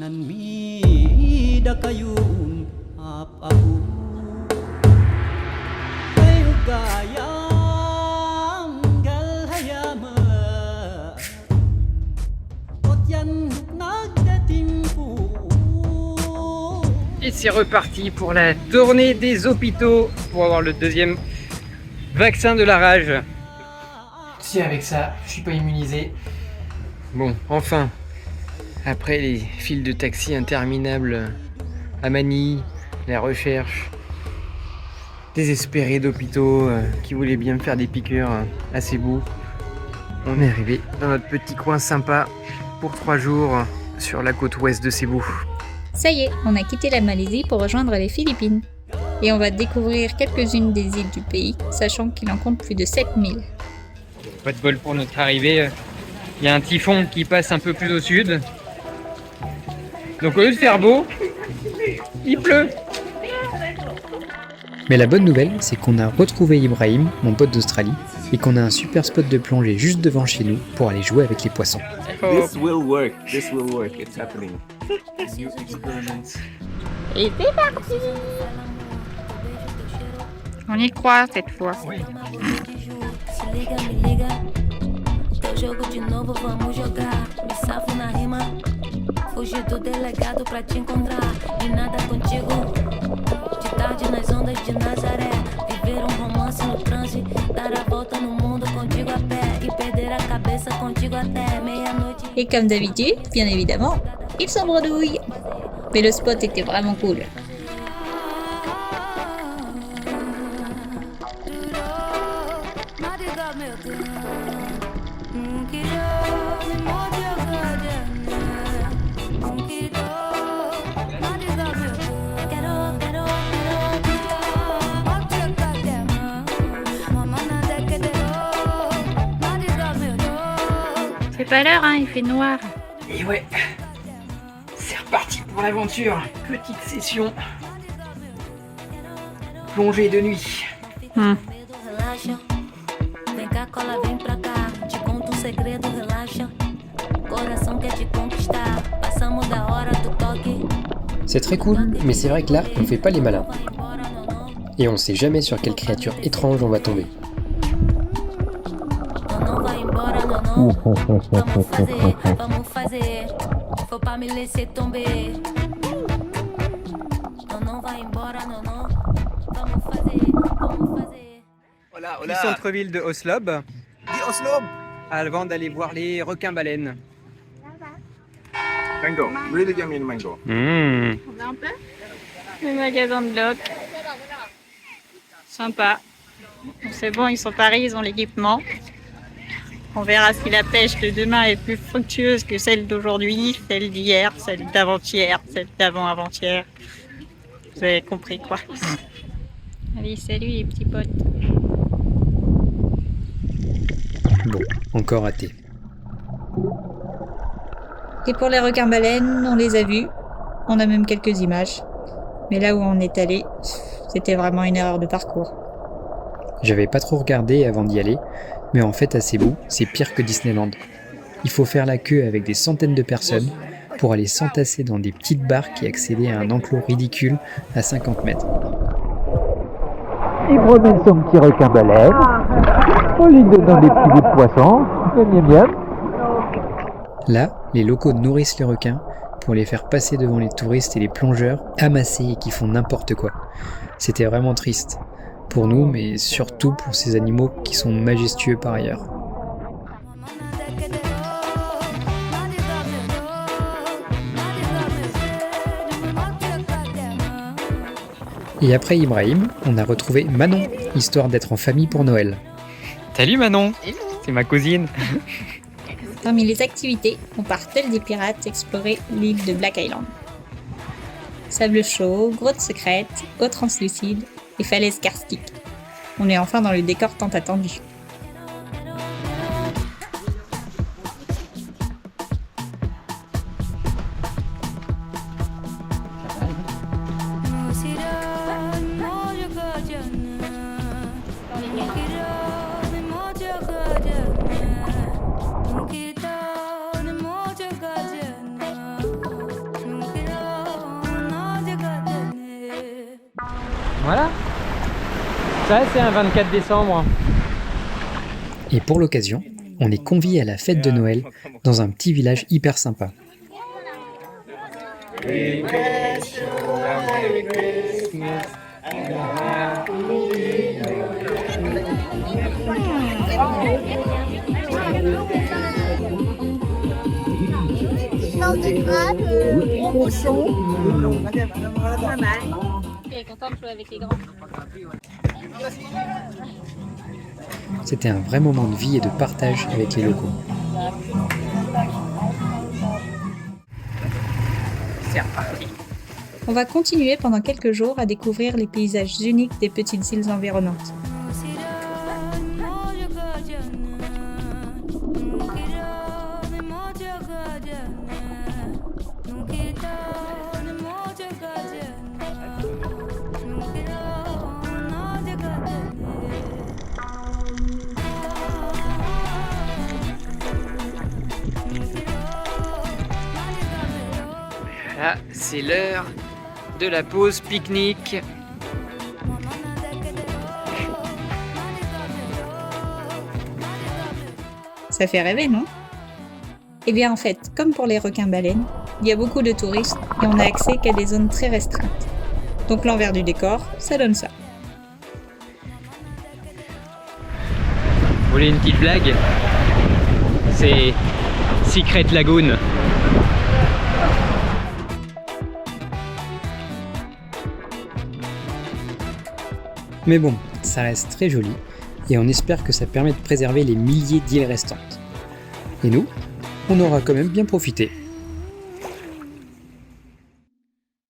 นั้นมีดากะยุนอาบอาหูไปอุกายามกัลฮยามอดยันนักดะติมปู Et c'est reparti pour la tournée des hôpitaux pour avoir le deuxième vaccin de la rage. Si avec ça, je suis pas immunisé. Bon, enfin, après les files de taxi interminables à Manille, la recherche désespérée d'hôpitaux qui voulaient bien me faire des piqûres à Cebu, on est arrivé dans notre petit coin sympa pour 3 jours sur la côte ouest de Cebu. Ça y est, on a quitté la Malaisie pour rejoindre les Philippines. Et on va découvrir quelques-unes des îles du pays, sachant qu'il en compte plus de 7000. Pas de bol pour notre arrivée, il y a un typhon qui passe un peu plus au sud. Donc au lieu de faire beau, il pleut. Mais la bonne nouvelle, c'est qu'on a retrouvé Ibrahim, mon pote d'Australie, et qu'on a un super spot de plongée juste devant chez nous pour aller jouer avec les poissons. This will work. This will work. It's happening. Et c'est parti! On y croit cette fois. Oui. Se liga, me liga. Teu jogo de novo, vamos jogar. Me safo na rima. Fugi do delegado pra te encontrar. De nada contigo. De tarde nas ondas de Nazaré. Viver romance no transe. Dar a volta no mundo contigo a pé. E perder a cabeça contigo até meia-noite. Et comme d'habitude, bien évidemment, ils s'embredouillent. Mais le spot était vraiment cool. C'est pas l'heure, hein, il fait noir. Et ouais, c'est reparti pour l'aventure. Petite session. Plongée de nuit. Relaxa. Vem cá, cola, vem pra cá. Te conto segredo, relaxa. Coração quer te conquistar. Passamos da hora do toque. C'est très cool, mais c'est vrai que là, on fait pas les malins. Et on sait jamais sur quelle créature étrange on va tomber. Não vai embora, não. Vamos fazer. Foi pra me laisser tomber. Não vai embora, não. Vamos fazer. Hola, Du hola. centre-ville de Oslob, Di Oslo. avant d'aller voir les requins-baleines. Mango. Really yummy mango. Mmh. Le magasin de blocs. Sympa. C'est bon, ils sont paris, ils ont l'équipement. On verra si la pêche de demain est plus fructueuse que celle d'aujourd'hui, celle d'hier, celle d'avant-hier, celle d'avant-avant-hier. Vous avez compris quoi. Allez, salut les petits potes. Bon, encore raté. Et pour les requins-baleines, on les a vus. On a même quelques images. Mais là où on est allé, c'était vraiment une erreur de parcours. J'avais pas trop regardé avant d'y aller, mais en fait à Cebu, c'est pire que Disneyland. Il faut faire la queue avec des centaines de personnes pour aller s'entasser dans des petites barques et accéder à un enclos ridicule à 50 mètres. Il promène son petit requin-baleine, on lui donne des petits bouts de poisson, miam miam. Là, les locaux nourrissent les requins pour les faire passer devant les touristes et les plongeurs amassés et qui font n'importe quoi. C'était vraiment triste. Pour nous, mais surtout pour ces animaux qui sont majestueux par ailleurs. Et après Ibrahim, on a retrouvé Manon, histoire d'être en famille pour Noël. Salut Manon, c'est ma cousine. Parmi les activités, on part tel des pirates explorer l'île de Black Island. Sable chaud, grottes secrètes, eau translucide et falaises karstiques. On est enfin dans le décor tant attendu. Voilà. Ça, c'est un 24 décembre. Et pour l'occasion, on est conviés à la fête de Noël dans un petit village hyper sympa. C'était un vrai moment de vie et de partage avec les locaux. C'est reparti. On va continuer pendant quelques jours à découvrir les paysages uniques des petites îles environnantes. Là, c'est l'heure de la pause pique-nique. Ça fait rêver, non? Eh bien en fait, comme pour les requins-baleines, il y a beaucoup de touristes et on n'a accès qu'à des zones très restreintes. Donc l'envers du décor, ça donne ça. Vous voulez une petite blague? C'est Secret Lagoon. Mais bon, ça reste très joli et on espère que ça permet de préserver les milliers d'îles restantes. Et nous, on aura quand même bien profité.